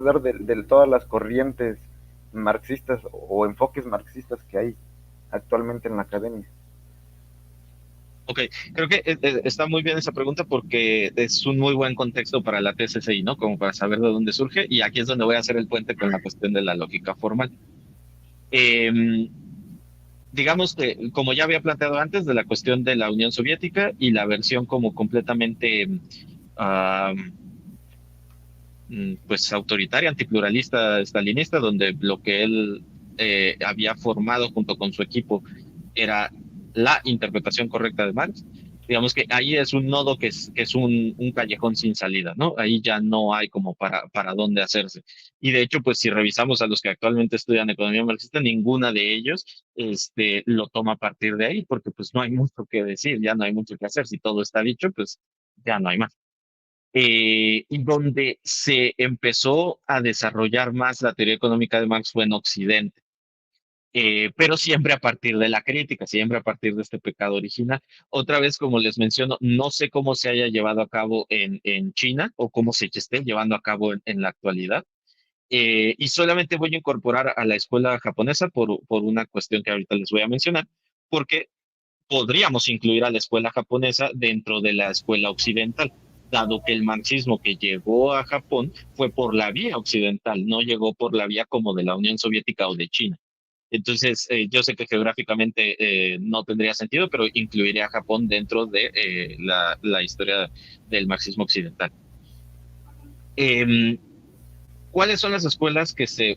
de todas las corrientes marxistas o enfoques marxistas que hay actualmente en la academia. Ok, creo que está muy bien esa pregunta porque es un muy buen contexto para la TSCI, ¿no? Como para saber de dónde surge y aquí es donde voy a hacer el puente con la cuestión de la lógica formal. Em, digamos que, como ya había planteado antes, de la cuestión de la Unión Soviética y la versión como completamente, ah, pues, autoritaria, antipluralista, stalinista, donde lo que él había formado junto con su equipo era la interpretación correcta de Marx. Digamos que ahí es un nodo que es un callejón sin salida, ¿no? Ahí ya no hay como para dónde hacerse. Y de hecho, pues si revisamos a los que actualmente estudian economía marxista, ninguna de ellos lo toma a partir de ahí, porque pues no hay mucho que decir, ya no hay mucho que hacer. Si todo está dicho, pues ya no hay más. Y donde se empezó a desarrollar más la teoría económica de Marx fue en Occidente, pero siempre a partir de la crítica, siempre a partir de este pecado original. Otra vez, como les menciono, no sé cómo se haya llevado a cabo en China o cómo se esté llevando a cabo en la actualidad. Y solamente voy a incorporar a la escuela japonesa por una cuestión que ahorita les voy a mencionar, porque podríamos incluir a la escuela japonesa dentro de la escuela occidental, dado que el marxismo que llegó a Japón fue por la vía occidental, no llegó por la vía como de la Unión Soviética o de China. Entonces, yo sé que geográficamente no tendría sentido, pero incluiría a Japón dentro de la historia del marxismo occidental. Em, ¿Cuáles son las escuelas que se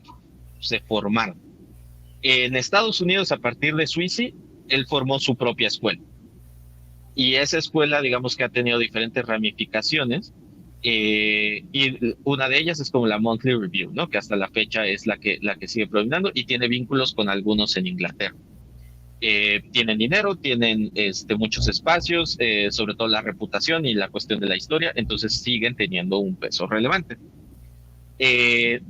formaron? En Estados Unidos, a partir de Suiza, él formó su propia escuela. Y esa escuela, digamos que ha tenido diferentes ramificaciones. Y una de ellas es como la Monthly Review, ¿no? Que hasta la fecha es la que sigue predominando y tiene vínculos con algunos en Inglaterra. Tienen dinero, tienen muchos espacios, sobre todo la reputación y la cuestión de la historia, entonces siguen teniendo un peso relevante.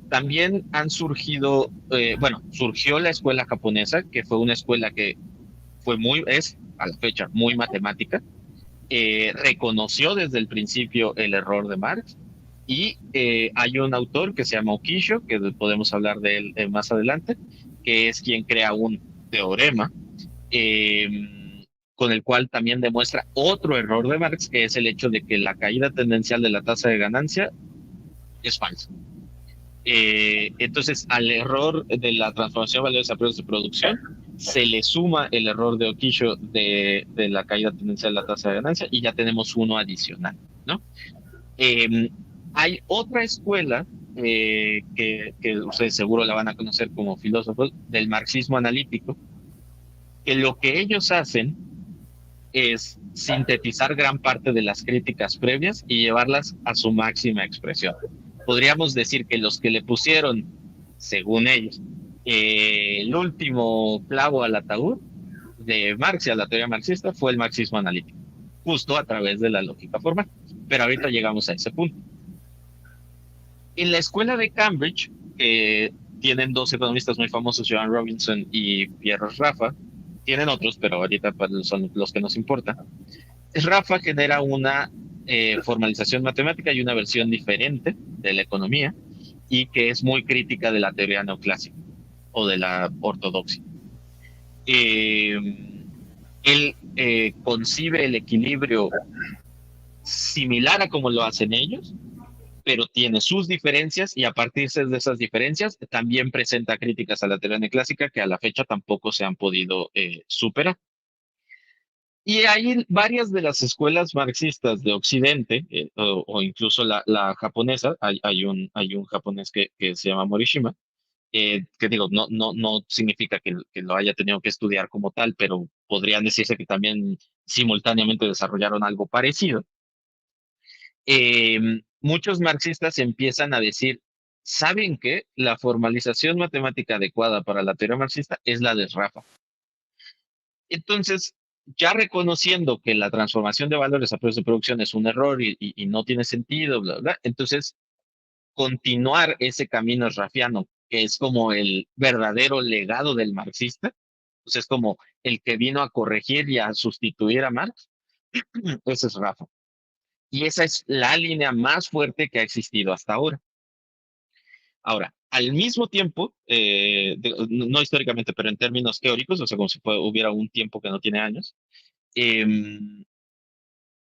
También han surgido, bueno, surgió la escuela japonesa, que fue una escuela que es a la fecha muy matemática, reconoció desde el principio el error de Marx y hay un autor que se llama Okisho, que podemos hablar de él más adelante, que es quien crea un teorema eh, con el cual también demuestra otro error de Marx, que es el hecho de que la caída tendencial de la tasa de ganancia es falsa. Entonces, al error de la transformación de valores a precios de producción, se le suma el error de Okisho de la caída tendencial de la tasa de ganancia y ya tenemos uno adicional, ¿no? Eh, Hay otra escuela que ustedes seguro la van a conocer como filósofos del marxismo analítico, que lo que ellos hacen es sintetizar gran parte de las críticas previas y llevarlas a su máxima expresión. Podríamos decir que los que le pusieron, según ellos, el último clavo al ataúd de Marx y a la teoría marxista fue el marxismo analítico, justo a través de la lógica formal. Pero ahorita llegamos a ese punto. En la escuela de Cambridge, que tienen dos economistas muy famosos, Joan Robinson y Pierre Raffa, tienen otros, pero ahorita son los que nos importan. Rafa genera una formalización matemática y una versión diferente de la economía y que es muy crítica de la teoría neoclásica o de la ortodoxia. Eh, Él concibe el equilibrio similar a como lo hacen ellos, pero tiene sus diferencias y a partir de esas diferencias también presenta críticas a la teoría neoclásica que a la fecha tampoco se han podido superar. Y hay varias de las escuelas marxistas de Occidente, o incluso la japonesa, hay un japonés que se llama Morishima, que digo, no significa que lo haya tenido que estudiar como tal, pero podrían decirse que también simultáneamente desarrollaron algo parecido. Muchos marxistas empiezan a decir, ¿saben qué? La formalización matemática adecuada para la teoría marxista es la de Rafa. Entonces, ya reconociendo que la transformación de valores a precios de producción es un error y no tiene sentido, bla, bla, entonces continuar ese camino rafiano, que es como el verdadero legado del marxista, pues es como el que vino a corregir y a sustituir a Marx, ese es Rafa. Y esa es la línea más fuerte que ha existido hasta ahora. Ahora, al mismo tiempo, no históricamente, pero en términos teóricos, o sea, como si hubiera un tiempo que no tiene años, em,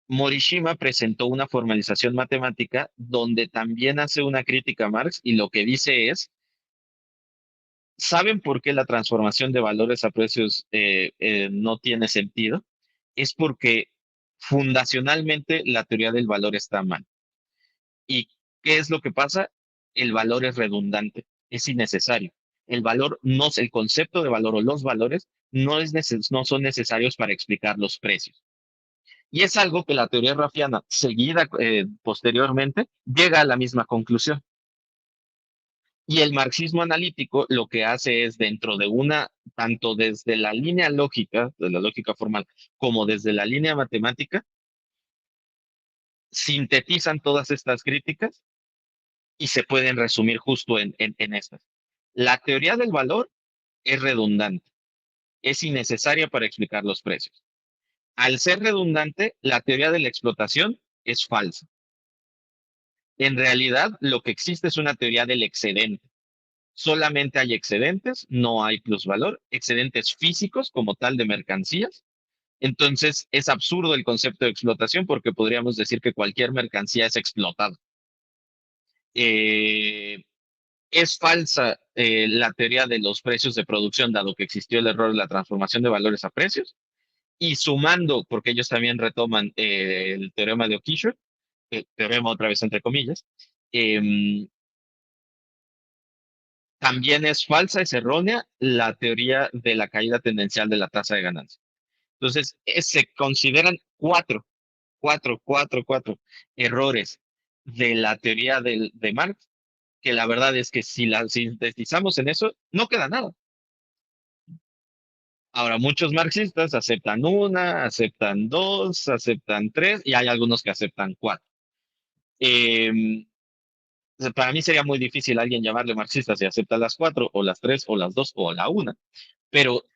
Morishima presentó una formalización matemática donde también hace una crítica a Marx y lo que dice es, ¿saben por qué la transformación de valores a precios no tiene sentido? Es porque fundacionalmente la teoría del valor está mal. ¿Y qué es lo que pasa? El valor es redundante, es innecesario. El valor no, el concepto de valor o los valores no son necesarios para explicar los precios. Y es algo que la teoría rafiana, seguida posteriormente, llega a la misma conclusión. Y el marxismo analítico lo que hace es dentro de tanto desde la línea lógica, de la lógica formal, como desde la línea matemática, sintetizan todas estas críticas y se pueden resumir justo en estas. La teoría del valor es redundante, es innecesaria para explicar los precios. Al ser redundante, la teoría de la explotación es falsa. En realidad, lo que existe es una teoría del excedente. Solamente hay excedentes, no hay plusvalor, excedentes físicos como tal de mercancías. Entonces, es absurdo el concepto de explotación porque podríamos decir que cualquier mercancía es explotada. Eh, es falsa la teoría de los precios de producción, dado que existió el error de la transformación de valores a precios. Y sumando, porque ellos también retoman el teorema de O'Keefe, teorema otra vez entre comillas, eh, también es falsa, es errónea la teoría de la caída tendencial de la tasa de ganancia. Entonces, se consideran cuatro errores de la teoría de Marx, que la verdad es que si la sintetizamos en eso, no queda nada. Ahora, muchos marxistas aceptan una, aceptan dos, aceptan tres, y hay algunos que aceptan cuatro. Eh, para mí sería muy difícil alguien llamarle marxista si acepta las cuatro, o las tres, o las dos, o la una. Pero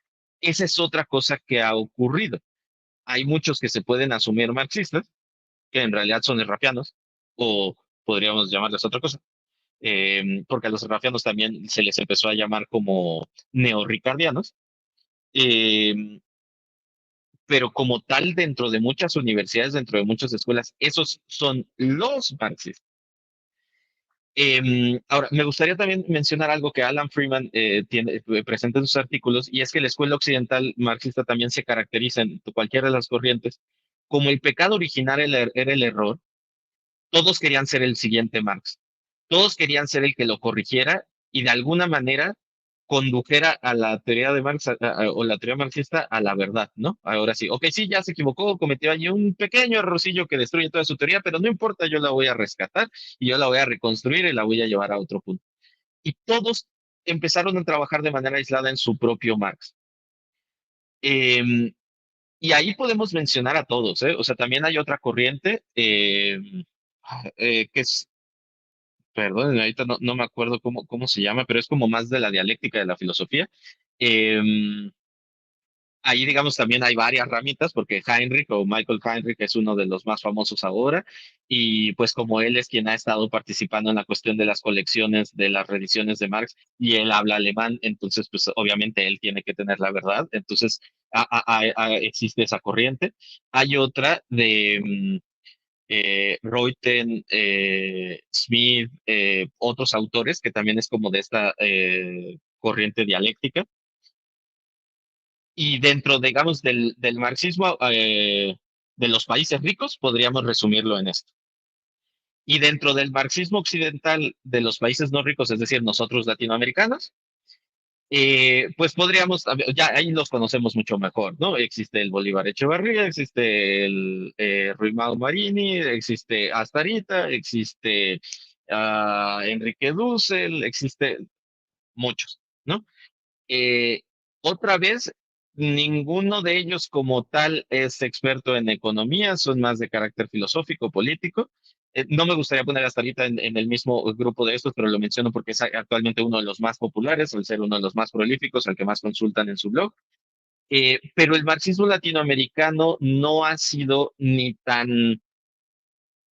esa es otra cosa que ha ocurrido. Hay muchos que se pueden asumir marxistas, que en realidad son errafianos, o podríamos llamarles otra cosa, porque a los errafianos también se les empezó a llamar como neorricardianos, eh, pero como tal dentro de muchas universidades, dentro de muchas escuelas, esos son los marxistas. Ahora, me gustaría también mencionar algo que Alan Freeman presenta en sus artículos, y es que la escuela occidental marxista también se caracteriza en cualquiera de las corrientes como el pecado original era el error. Todos querían ser el siguiente Marx, todos querían ser el que lo corrigiera y de alguna manera condujera a la teoría de Marx o la teoría marxista a la verdad, ¿no? Ahora sí, ok, sí, ya se equivocó, cometió allí un pequeño errorcillo que destruye toda su teoría, pero no importa, yo la voy a rescatar y yo la voy a reconstruir y la voy a llevar a otro punto. Y todos empezaron a trabajar de manera aislada en su propio Marx. Eh, y ahí podemos mencionar a todos, ¿eh? O sea, también hay otra corriente que es, perdón, ahorita no me acuerdo cómo se llama, pero es como más de la dialéctica de la filosofía. Eh, Ahí, digamos, también hay varias ramitas, porque Heinrich o Michael Heinrich es uno de los más famosos ahora, y pues como él es quien ha estado participando en la cuestión de las colecciones, de las reediciones de Marx, y él habla alemán, entonces pues obviamente él tiene que tener la verdad, entonces existe esa corriente. Hay otra de Reuten, Smith, otros autores que también es como de esta corriente dialéctica. Y dentro, digamos, del marxismo de los países ricos, podríamos resumirlo en esto. Y dentro del marxismo occidental de los países no ricos, es decir, nosotros latinoamericanos, pues podríamos, ya ahí los conocemos mucho mejor, ¿no? Existe el Bolívar Echevarría, existe el Ruy Marini, existe Astarita, existe Enrique Dussel, existe muchos, ¿no? Eh, Otra vez, ninguno de ellos como tal es experto en economía, son más de carácter filosófico, político. No me gustaría poner hasta ahorita en el mismo grupo de estos, pero lo menciono porque es actualmente uno de los más populares, al ser uno de los más prolíficos, al que más consultan en su blog. Pero el marxismo latinoamericano no ha sido ni tan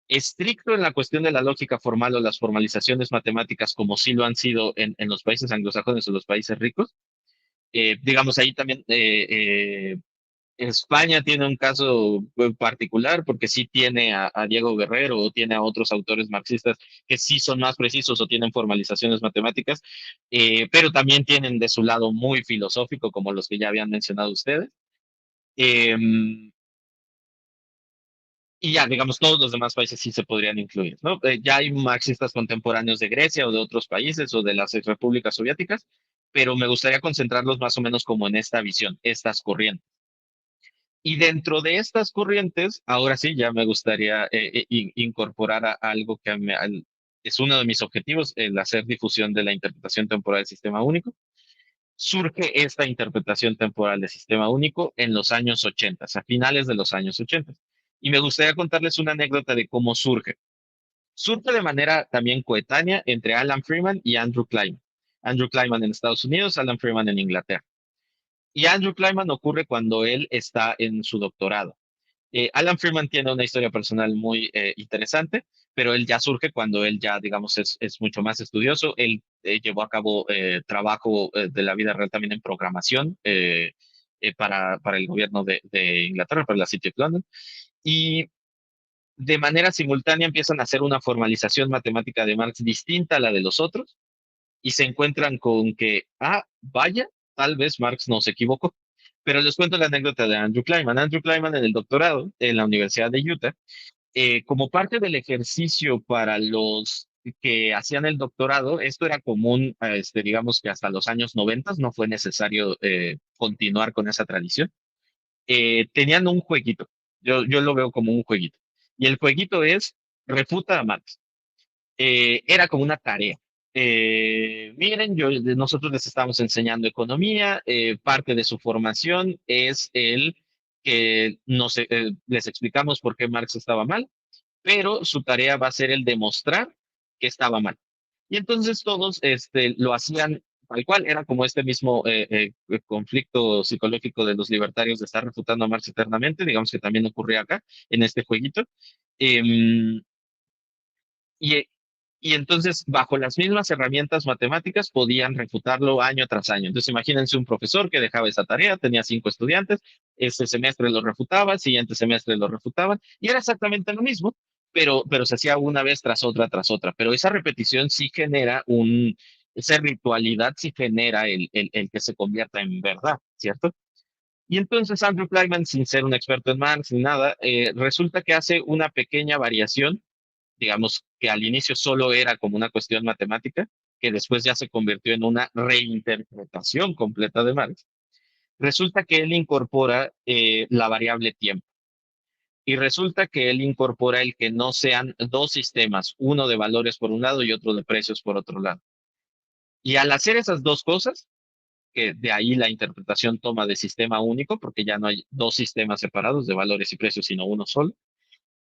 estricto en la cuestión de la lógica formal o las formalizaciones matemáticas, como sí lo han sido en los países anglosajones o los países ricos. Digamos, ahí también España tiene un caso particular porque sí tiene a Diego Guerrero o tiene a otros autores marxistas que sí son más precisos o tienen formalizaciones matemáticas, pero también tienen de su lado muy filosófico, como los que ya habían mencionado ustedes. Eh, y ya, digamos, todos los demás países sí se podrían incluir, ¿no? Ya hay marxistas contemporáneos de Grecia o de otros países o de las repúblicas soviéticas, pero me gustaría concentrarlos más o menos como en esta visión, estas corrientes. Y dentro de estas corrientes, ahora sí, ya me gustaría incorporar a algo que es uno de mis objetivos, el hacer difusión de la interpretación temporal del sistema único. Surge esta interpretación temporal del sistema único en los años 80, a finales de los años 80. Y me gustaría contarles una anécdota de cómo surge. Surge de manera también coetánea entre Alan Freeman y Andrew Klein. Andrew Kleinman en Estados Unidos, Alan Freeman en Inglaterra. Y Andrew Kleinman ocurre cuando él está en su doctorado. Alan Freeman tiene una historia personal muy interesante, pero él ya surge cuando él ya, digamos, es mucho más estudioso. Él llevó a cabo trabajo de la vida real también en programación para el gobierno de Inglaterra, para la City of London. Y de manera simultánea empiezan a hacer una formalización matemática de Marx distinta a la de los otros y se encuentran con que, vaya, tal vez Marx no se equivocó. Pero les cuento la anécdota de Andrew Kleinman. Andrew Kleinman en el doctorado en la Universidad de Utah, como parte del ejercicio para los que hacían el doctorado, esto era común, digamos que hasta los años 90 no fue necesario continuar con esa tradición. Tenían un jueguito, yo lo veo como un jueguito, y el jueguito es refuta a Marx. Era como una tarea. Miren, nosotros les estamos enseñando economía, parte de su formación es el que les explicamos por qué Marx estaba mal, pero su tarea va a ser el demostrar que estaba mal. Y entonces todos lo hacían tal cual, era como este mismo conflicto psicológico de los libertarios de estar refutando a Marx eternamente, digamos que también ocurría acá en este jueguito. Em, y, y entonces, bajo las mismas herramientas matemáticas, podían refutarlo año tras año. Entonces, imagínense un profesor que dejaba esa tarea, tenía 5 estudiantes, este semestre lo refutaba, siguiente semestre lo refutaban, y era exactamente lo mismo, pero se hacía una vez tras otra, tras otra. Pero esa repetición sí genera esa ritualidad sí genera el que se convierta en verdad, ¿cierto? Y entonces Andrew Kleinman, sin ser un experto en Marx ni nada, resulta que hace una pequeña variación, digamos que al inicio solo era como una cuestión matemática, que después ya se convirtió en una reinterpretación completa de Marx. Resulta que él incorpora la variable tiempo. Y resulta que él incorpora el que no sean dos sistemas, uno de valores por un lado y otro de precios por otro lado. Y al hacer esas dos cosas, que de ahí la interpretación toma de sistema único, porque ya no hay dos sistemas separados de valores y precios, sino uno solo,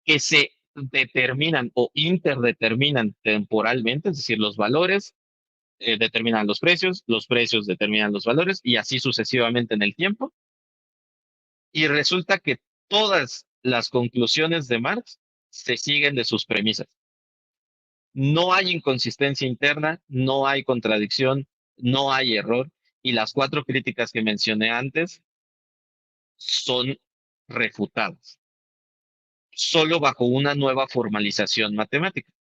que se determinan o interdeterminan temporalmente, es decir, los valores determinan los precios determinan los valores y así sucesivamente en el tiempo. Y resulta que todas las conclusiones de Marx se siguen de sus premisas. No hay inconsistencia interna, no hay contradicción, no hay error y las 4 críticas que mencioné antes son refutadas, solo bajo una nueva formalización matemática.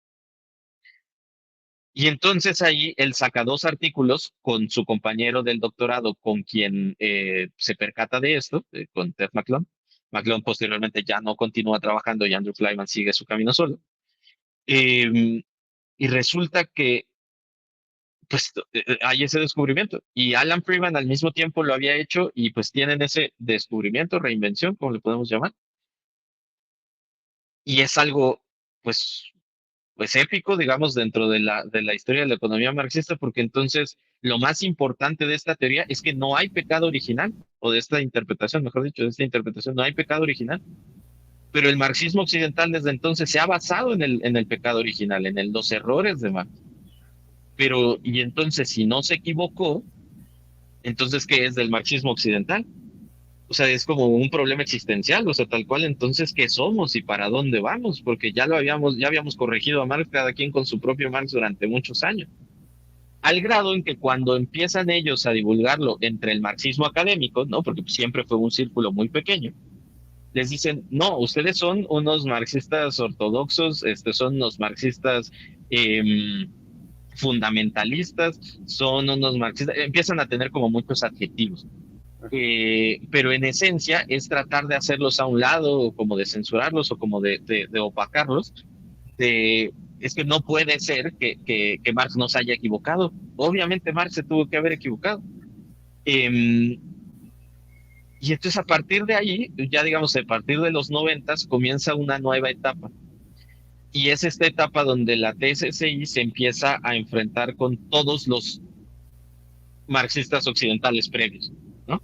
Y entonces ahí él saca 2 artículos con su compañero del doctorado, con quien se percata de esto, con Ted McClone. McClone posteriormente ya no continúa trabajando y Andrew Kleinman sigue su camino solo. Y resulta que pues hay ese descubrimiento. Y Alan Freeman al mismo tiempo lo había hecho y pues tienen ese descubrimiento, reinvención, como le podemos llamar. Y es algo pues épico, digamos, dentro de la historia de la economía marxista, porque entonces lo más importante de esta teoría es que no hay pecado original, o de esta interpretación, mejor dicho, de esta interpretación, no hay pecado original, pero el marxismo occidental desde entonces se ha basado en el pecado original, los errores de Marx. Pero, y entonces, si no se equivocó, entonces, ¿qué es del marxismo occidental? O sea, es como un problema existencial, o sea, tal cual, entonces, ¿qué somos y para dónde vamos? Porque ya habíamos corregido a Marx, cada quien con su propio Marx durante muchos años. Al grado en que cuando empiezan ellos a divulgarlo entre el marxismo académico, ¿no? Porque siempre fue un círculo muy pequeño, les dicen, no, ustedes son unos marxistas ortodoxos, son unos marxistas eh, fundamentalistas, son unos marxistas, empiezan a tener como muchos adjetivos. Pero en esencia es tratar de hacerlos a un lado, o como de censurarlos, o como de opacarlos. Es que no puede ser que Marx no se haya equivocado. Obviamente Marx se tuvo que haber equivocado. Eh, y entonces a partir de ahí, ya digamos, a partir de los 90 comienza una nueva etapa. Y es esta etapa donde la TSCI se empieza a enfrentar con todos los marxistas occidentales previos, ¿no?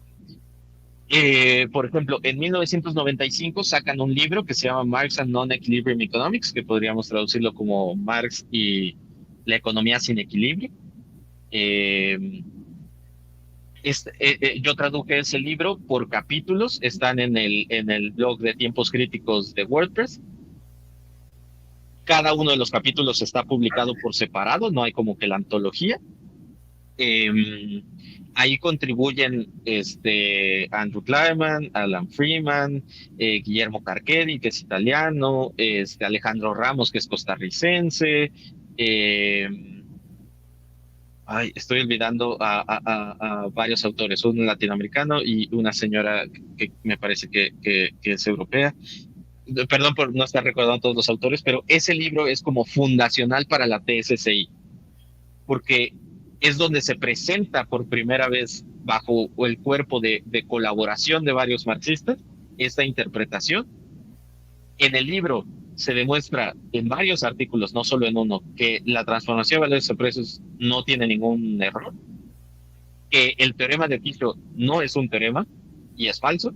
Por ejemplo, en 1995 sacan un libro que se llama Marx and Non-Equilibrium Economics, que podríamos traducirlo como Marx y la economía sin equilibrio. Eh, yo traduje ese libro por capítulos, están en el blog de Tiempos Críticos de WordPress. Cada uno de los capítulos está publicado por separado, no hay como que la antología. Eh, Ahí contribuyen Andrew Kleiman, Alan Freeman, Guillermo Carchedi, que es italiano, Alejandro Ramos, que es costarricense. Estoy olvidando a varios autores, un latinoamericano y una señora que me parece que es europea. Perdón por no estar recordando todos los autores, pero ese libro es como fundacional para la TSCI, porque es donde se presenta por primera vez bajo el cuerpo de colaboración de varios marxistas esta interpretación. En el libro se demuestra en varios artículos, no solo en uno, que la transformación de valores a precios no tiene ningún error, que el teorema de Fichte no es un teorema y es falso,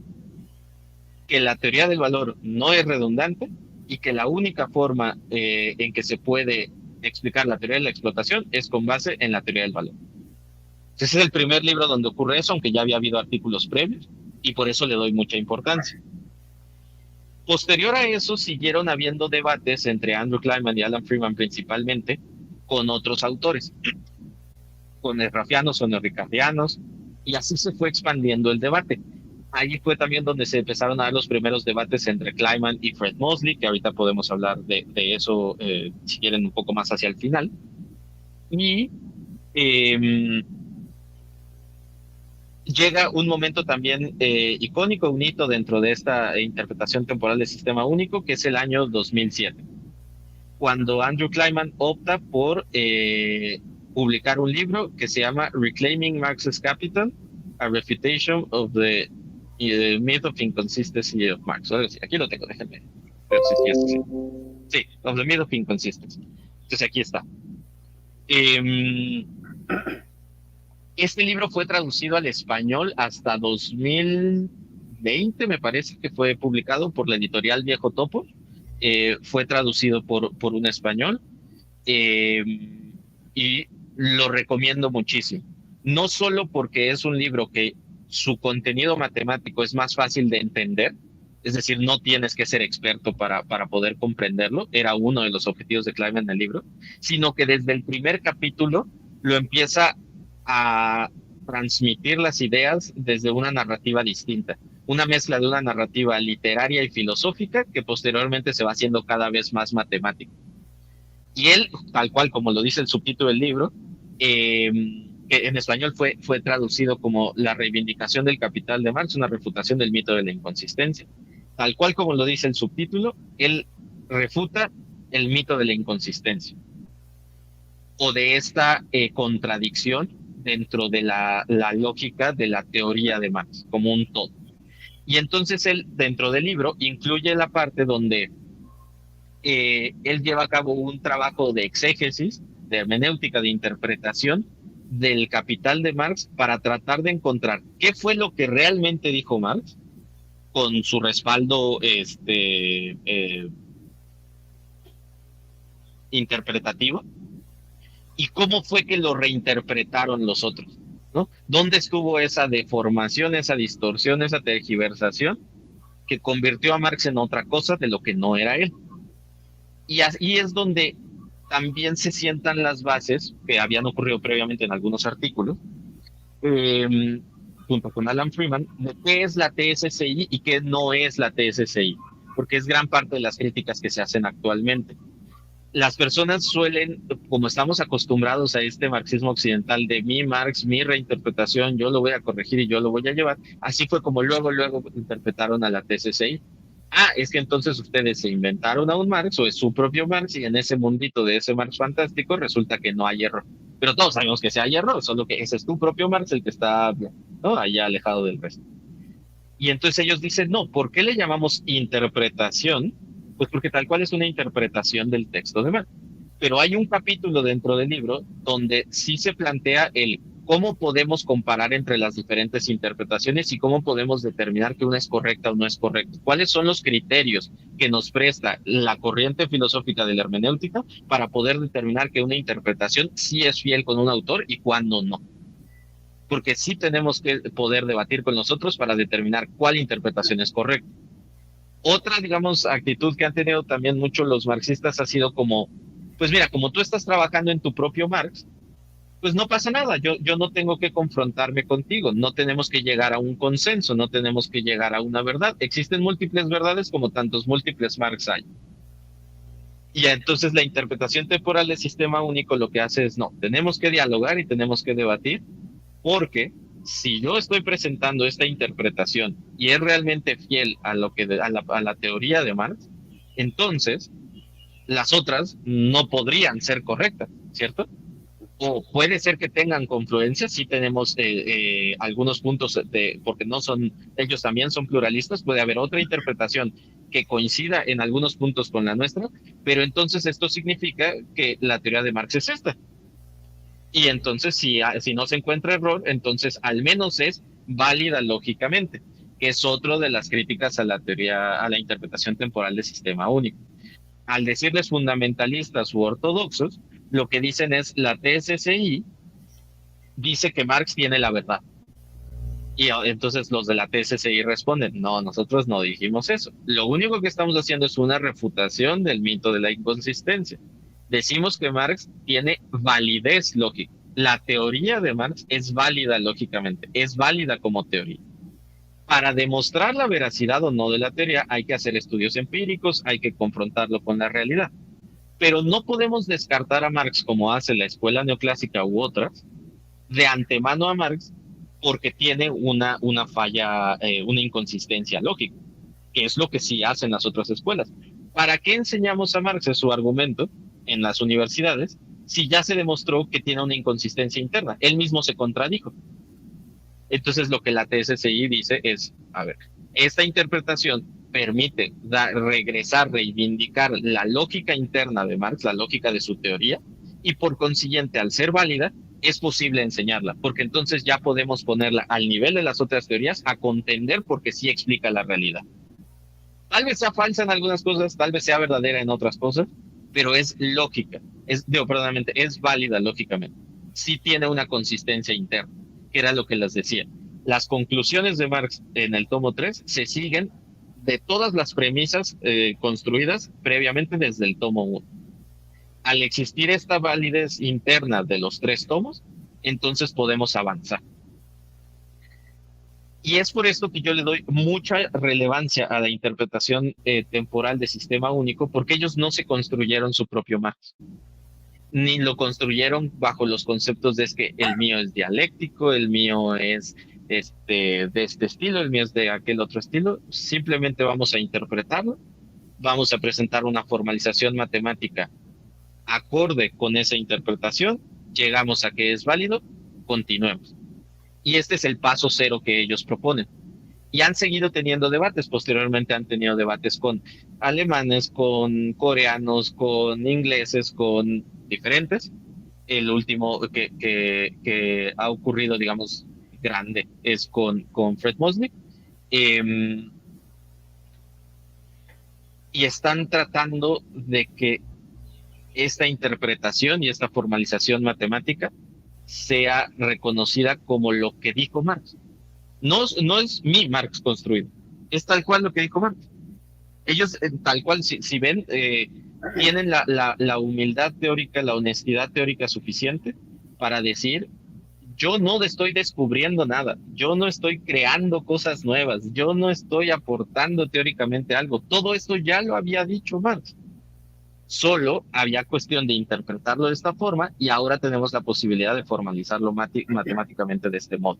que la teoría del valor no es redundante y que la única forma en que se puede explicar la teoría de la explotación es con base en la teoría del valor. Ese es el primer libro donde ocurre eso, aunque ya había habido artículos previos, y por eso le doy mucha importancia. Posterior a eso, siguieron habiendo debates entre Andrew Kleiman y Alan Freeman principalmente, con otros autores, con errafianos o neorricardianos, y así se fue expandiendo el debate. Allí fue también donde se empezaron a dar los primeros debates entre Kleiman y Fred Mosley, que ahorita podemos hablar de eso, si quieren, un poco más hacia el final. Y llega un momento también icónico, un hito dentro de esta interpretación temporal del sistema único, que es el año 2007, cuando Andrew Kleiman opta por publicar un libro que se llama Reclaiming Marx's Capital, A Refutation of the Myth of Inconsistency of Marx. Aquí lo tengo, déjenme. Pero sí, of the Myth of Inconsistency. Entonces aquí está. Este libro fue traducido al español hasta 2020, me parece que fue publicado por la editorial Viejo Topo. Fue traducido por un español y lo recomiendo muchísimo. No solo porque es un libro que su contenido matemático es más fácil de entender, es decir, no tienes que ser experto para poder comprenderlo, era uno de los objetivos de Kleiman en el libro, sino que desde el primer capítulo lo empieza a transmitir las ideas desde una narrativa distinta, una mezcla de una narrativa literaria y filosófica que posteriormente se va haciendo cada vez más matemática. Y él, tal cual como lo dice el subtítulo del libro, que en español fue traducido como La reivindicación del capital de Marx, una refutación del mito de la inconsistencia. Tal cual como lo dice el subtítulo, él refuta el mito de la inconsistencia o de esta contradicción dentro de la lógica de la teoría de Marx, como un todo. Y entonces él, dentro del libro, incluye la parte donde él lleva a cabo un trabajo de exégesis, de hermenéutica, de interpretación del Capital de Marx para tratar de encontrar qué fue lo que realmente dijo Marx con su respaldo interpretativo y cómo fue que lo reinterpretaron los otros. ¿no? ¿Dónde estuvo esa deformación, esa distorsión, esa tergiversación que convirtió a Marx en otra cosa de lo que no era él? Y ahí es donde también se sientan las bases que habían ocurrido previamente en algunos artículos, eh, junto con Alan Freeman, de qué es la TSCI y qué no es la TSCI, porque es gran parte de las críticas que se hacen actualmente. Las personas suelen, como estamos acostumbrados a este marxismo occidental de mi Marx, mi reinterpretación, yo lo voy a corregir y yo lo voy a llevar, así fue como luego interpretaron a la TSCI. Ah, es que entonces ustedes se inventaron a un Marx o es su propio Marx y en ese mundito de ese Marx fantástico resulta que no hay error. Pero todos sabemos que sí hay error, solo que ese es tu propio Marx el que está, ¿no?, allá alejado del resto. Y entonces ellos dicen, no, ¿por qué le llamamos interpretación? Pues porque tal cual es una interpretación del texto de Marx. Pero hay un capítulo dentro del libro donde sí se plantea el cómo podemos comparar entre las diferentes interpretaciones y cómo podemos determinar que una es correcta o no es correcta. ¿Cuáles son los criterios que nos presta la corriente filosófica de la hermenéutica para poder determinar que una interpretación sí es fiel con un autor y cuándo no? Porque sí tenemos que poder debatir con nosotros para determinar cuál interpretación es correcta. Otra, digamos, actitud que han tenido también muchos los marxistas ha sido como, pues mira, como tú estás trabajando en tu propio Marx, pues no pasa nada, yo no tengo que confrontarme contigo, no tenemos que llegar a un consenso, no tenemos que llegar a una verdad. Existen múltiples verdades como tantos múltiples Marx hay. Y entonces la interpretación temporal del sistema único lo que hace es, no, tenemos que dialogar y tenemos que debatir, porque si yo estoy presentando esta interpretación y es realmente fiel a lo que a la teoría de Marx, entonces las otras no podrían ser correctas, ¿cierto? O puede ser que tengan confluencias, sí tenemos algunos puntos porque no son, ellos también son pluralistas, puede haber otra interpretación que coincida en algunos puntos con la nuestra, pero entonces esto significa que la teoría de Marx es esta. Y entonces, si no se encuentra error, entonces al menos es válida lógicamente, que es otro de las críticas a la teoría, a la interpretación temporal del sistema único. Al decirles fundamentalistas u ortodoxos, lo que dicen es la TSCI dice que Marx tiene la verdad. Y entonces los de la TSCI responden, no, nosotros no dijimos eso. Lo único que estamos haciendo es una refutación del mito de la inconsistencia. Decimos que Marx tiene validez lógica. La teoría de Marx es válida lógicamente, es válida como teoría. Para demostrar la veracidad o no de la teoría hay que hacer estudios empíricos, hay que confrontarlo con la realidad. Pero no podemos descartar a Marx como hace la escuela neoclásica u otras, de antemano a Marx, porque tiene una falla, una inconsistencia lógica, que es lo que sí hacen las otras escuelas. ¿Para qué enseñamos a Marx su argumento en las universidades si ya se demostró que tiene una inconsistencia interna? Él mismo se contradijo. Entonces lo que la TSCI dice es, a ver, esta interpretación permite regresar, reivindicar la lógica interna de Marx, la lógica de su teoría, y por consiguiente, al ser válida, es posible enseñarla, porque entonces ya podemos ponerla al nivel de las otras teorías a contender porque sí explica la realidad. Tal vez sea falsa en algunas cosas, tal vez sea verdadera en otras cosas, pero es lógica, es válida lógicamente. Sí tiene una consistencia interna, que era lo que les decía. Las conclusiones de Marx en el tomo 3 se siguen de todas las premisas construidas previamente desde el tomo 1. Al existir esta validez interna de los 3 tomos, entonces podemos avanzar. Y es por esto que yo le doy mucha relevancia a la interpretación temporal de sistema único, porque ellos no se construyeron su propio Marx, ni lo construyeron bajo los conceptos de es que el mío es dialéctico, el mío es de este estilo, el mío es de aquel otro estilo. Simplemente vamos a interpretarlo, vamos a presentar una formalización matemática acorde con esa interpretación, llegamos a que es válido, continuemos. Y este es el paso cero que ellos proponen. Y han seguido teniendo debates. Posteriormente han tenido debates con alemanes, con coreanos, con ingleses, con diferentes. El último que ha ocurrido, digamos, grande es con Fred Mosley. Y están tratando de que esta interpretación y esta formalización matemática sea reconocida como lo que dijo Marx. No, no es mi Marx construido, es tal cual lo que dijo Marx. Ellos, tal cual, si ven, tienen la humildad teórica, la honestidad teórica suficiente para decir, yo no estoy descubriendo nada, yo no estoy creando cosas nuevas, yo no estoy aportando teóricamente algo, todo esto ya lo había dicho Marx. Solo había cuestión de interpretarlo de esta forma y ahora tenemos la posibilidad de formalizarlo matemáticamente de este modo,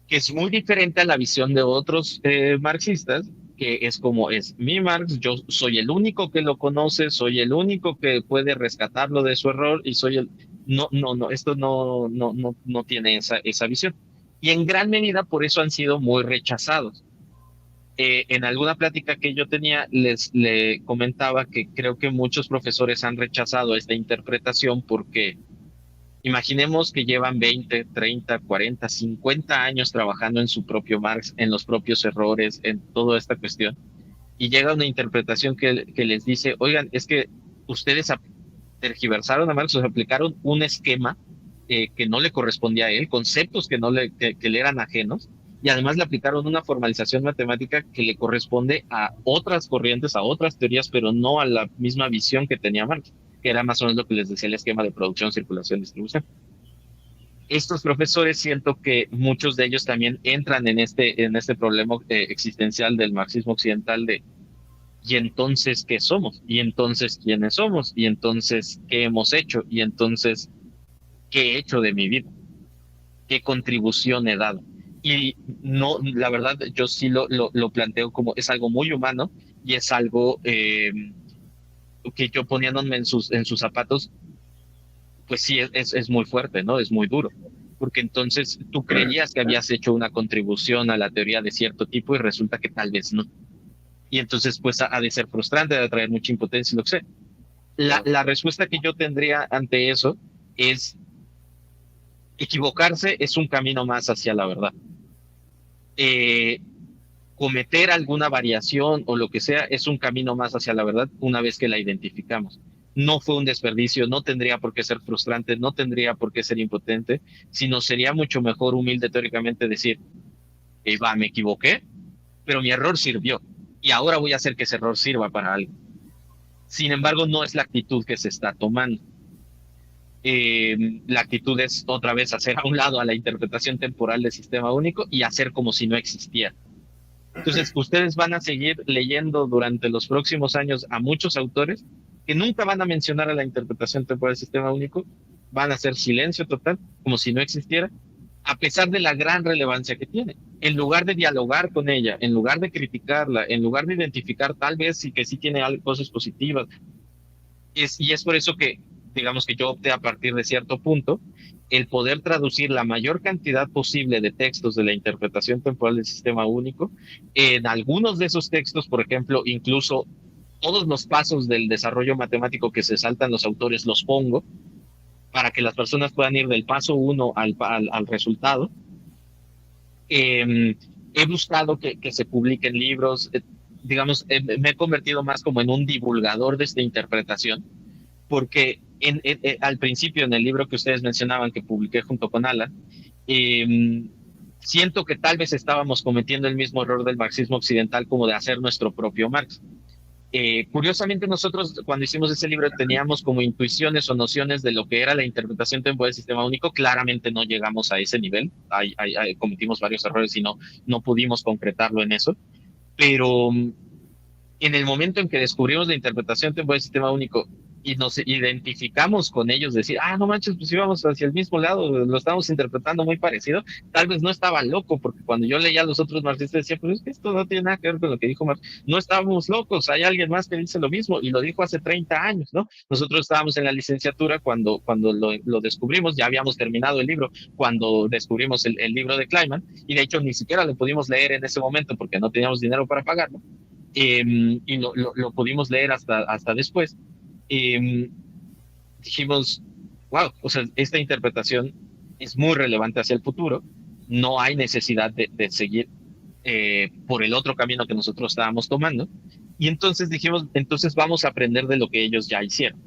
que es muy diferente a la visión de otros marxistas, que es como es mi Marx, yo soy el único que lo conoce, soy el único que puede rescatarlo de su error y soy el... No, no, no, esto no tiene esa visión. Y en gran medida por eso han sido muy rechazados. En alguna plática que yo tenía, le comentaba que creo que muchos profesores han rechazado esta interpretación porque imaginemos que llevan 20, 30, 40, 50 años trabajando en su propio Marx, en los propios errores, en toda esta cuestión, y llega una interpretación que les dice, oigan, es que ustedes tergiversaron a Marx, o sea, aplicaron un esquema que no le correspondía a él, conceptos que le eran ajenos, y además le aplicaron una formalización matemática que le corresponde a otras corrientes, a otras teorías, pero no a la misma visión que tenía Marx, que era más o menos lo que les decía el esquema de producción, circulación, distribución. Estos profesores siento que muchos de ellos también entran en este problema existencial del marxismo occidental de y entonces qué somos, y entonces quiénes somos, y entonces qué hemos hecho, y entonces qué he hecho de mi vida, qué contribución he dado. Y no, la verdad, yo sí lo planteo como es algo muy humano y es algo que yo poniéndome en sus zapatos, pues sí, es muy fuerte, ¿no? Es muy duro. Porque entonces tú creías que habías hecho una contribución a la teoría de cierto tipo y resulta que tal vez no. Y entonces, pues ha de ser frustrante, ha de traer mucha impotencia y lo que sea. La respuesta que yo tendría ante eso es equivocarse es un camino más hacia la verdad. Eh, Cometer alguna variación o lo que sea es un camino más hacia la verdad una vez que la identificamos. No fue un desperdicio, no tendría por qué ser frustrante, no tendría por qué ser impotente, sino sería mucho mejor humilde teóricamente decir, me equivoqué, pero mi error sirvió y ahora voy a hacer que ese error sirva para algo. Sin embargo, no es la actitud que se está tomando. La actitud es otra vez hacer a un lado a la interpretación temporal del sistema único y hacer como si no existiera. Entonces, ustedes van a seguir leyendo durante los próximos años a muchos autores que nunca van a mencionar a la interpretación temporal del sistema único, van a hacer silencio total, como si no existiera, a pesar de la gran relevancia que tiene. En lugar de dialogar con ella, en lugar de criticarla, en lugar de identificar tal vez sí que sí tiene cosas positivas, y es por eso que, digamos que yo opté a partir de cierto punto, el poder traducir la mayor cantidad posible de textos de la interpretación temporal del sistema único. En algunos de esos textos, por ejemplo, incluso todos los pasos del desarrollo matemático que se saltan los autores los pongo para que las personas puedan ir del paso uno al resultado. He buscado que se publiquen libros, digamos, me he convertido más como en un divulgador de esta interpretación, porque al principio en el libro que ustedes mencionaban que publiqué junto con Alan, siento que tal vez estábamos cometiendo el mismo error del marxismo occidental como de hacer nuestro propio Marx. Curiosamente nosotros cuando hicimos ese libro teníamos como intuiciones o nociones de lo que era la interpretación temporal del sistema único, claramente no llegamos a ese nivel, cometimos varios errores y no pudimos concretarlo en eso, pero en el momento en que descubrimos la interpretación temporal del sistema único y nos identificamos con ellos, decir, no manches, pues íbamos hacia el mismo lado, lo estamos interpretando muy parecido, tal vez no estaba loco, porque cuando yo leía a los otros marxistas decía, pues es que esto no tiene nada que ver con lo que dijo Marx, no estábamos locos, hay alguien más que dice lo mismo, y lo dijo hace 30 años, ¿no? Nosotros estábamos en la licenciatura cuando lo descubrimos, ya habíamos terminado el libro, cuando descubrimos el libro de Kleiman, y de hecho ni siquiera lo pudimos leer en ese momento porque no teníamos dinero para pagarlo, y lo pudimos leer hasta después. Dijimos, wow, o sea, esta interpretación es muy relevante hacia el futuro, no hay necesidad de seguir por el otro camino que nosotros estábamos tomando, y entonces dijimos, entonces vamos a aprender de lo que ellos ya hicieron.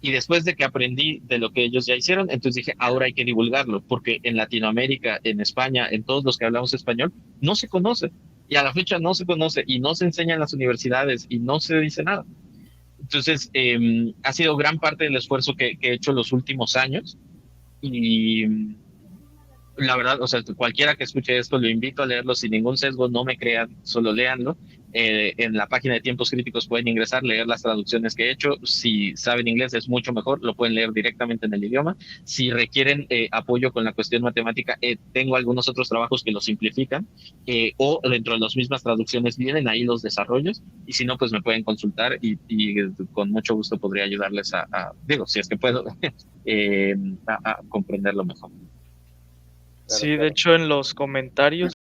Y después de que aprendí de lo que ellos ya hicieron, entonces dije, ahora hay que divulgarlo, porque en Latinoamérica, en España, en todos los que hablamos español, no se conoce. Y a la fecha no se conoce y no se enseña en las universidades y no se dice nada. Entonces, ha sido gran parte del esfuerzo que he hecho los últimos años y la verdad, o sea, cualquiera que escuche esto, lo invito a leerlo sin ningún sesgo, no me crean, solo léanlo. En la página de Tiempos Críticos pueden ingresar, leer las traducciones que he hecho. Si saben inglés es mucho mejor, lo pueden leer directamente en el idioma. Si requieren apoyo con la cuestión matemática, tengo algunos otros trabajos que lo simplifican o dentro de las mismas traducciones vienen ahí los desarrollos y si no, pues me pueden consultar y con mucho gusto podría ayudarles digo, si es que puedo, eh, a comprenderlo mejor. Claro, Sí, de claro. hecho en los comentarios